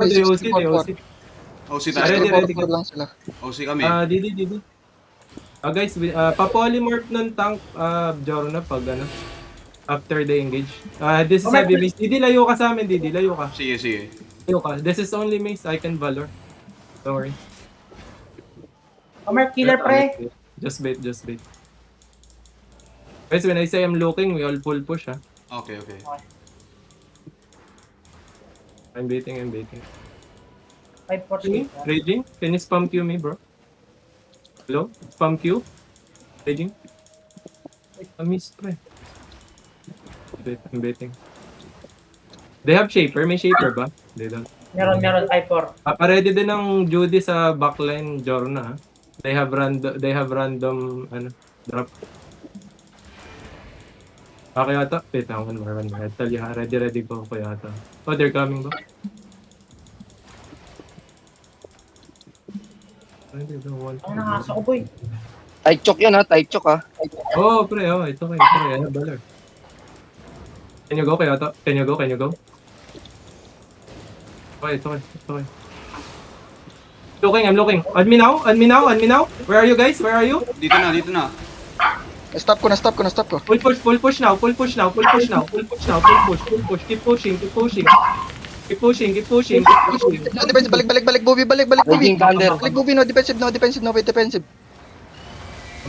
May OC, 64 OC tayo. Ready. 64 lang sila. OC kami. Didi. Guys, pa-polymorph ng tank, Jorna, pag ano, after they engage. This is heavy mace. Didi, layo ka sa amin, Didi. Layo ka. Sige. Layo ka. This is only mace. I can valor. Don't worry. Omer, killer pre. Just bait. Guys, when I say I'm looking, we all full push, ha? Okay. I'm baiting. 5-4. Raging? Can you spam Q me, bro? Hello? Spam Q? Raging? Miss, pre. I'm baiting. They have shaper? May shaper ba? They don't. Meron 5-4. Ready din ng Judy sa backline, Jorna, ha? They have random, drop. Kaya yata. Wait, one more. I'll tell you, ha? Ready ko yata. Oh, they're coming ba? Ang nakasa ko, boy. Tight choke yan ha, tight choke ha. Oh, pre, ito kayo, pre. Ano, Baller? Can you go, Kayata? Can you go? Okay. I'm looking. On me now. Where are you guys? Dito na. Na-stop ko. Full push now. Keep pushing. No defensive, balik, Bobby, balik, Bobby. Raging Thunder. Balik, Bobby, no defensive, no defensive.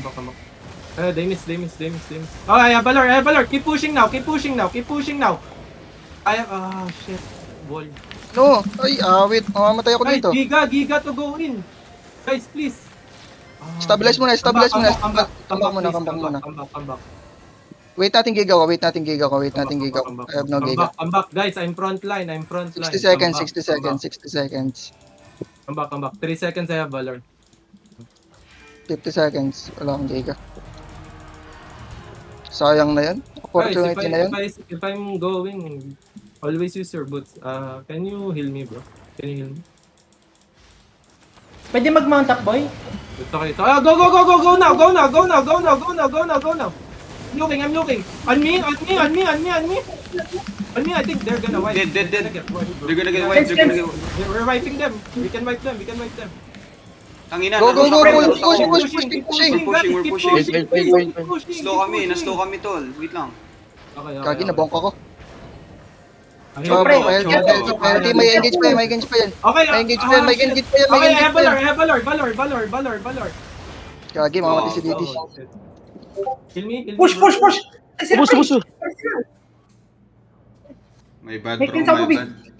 Come back. They miss. Oh, yeah, Valor. Keep pushing now. Shit. Ball. No, ay, wait, mamamatay ako Guys, dito. Giga to go in. Guys, please. Stabilize muna. Come back. Come back. Wait natin giga ko. I have no giga. Come back, guys. I'm front line. 60 seconds. Come back. 3 seconds I have Valor. 50 seconds. Wala akong giga. Sayang na yan. Guys, Opportunity na yan. if I'm going, always use your boots. Can you heal me, bro? Pwede mag-mount up, boy? It's okay. Go now. I'm looking. On me. I think they're gonna wipe. Dead. They're gonna get wiped, bro. They're gonna get wiped. We're wiping them. We can wipe them. Tangina. Go. Push. Pushing. We're pushing. Wait. Na-slow kami, tol. Wait lang. Okay. Kagi, nabongka ko. Pre. May engage pa yan. Okay. May engage pa yan. Okay, I have Valor. Kagi, mamamatay si Didi. Kill me. Push! Buso. May bad May bro, kinsa ko, may Big. bad.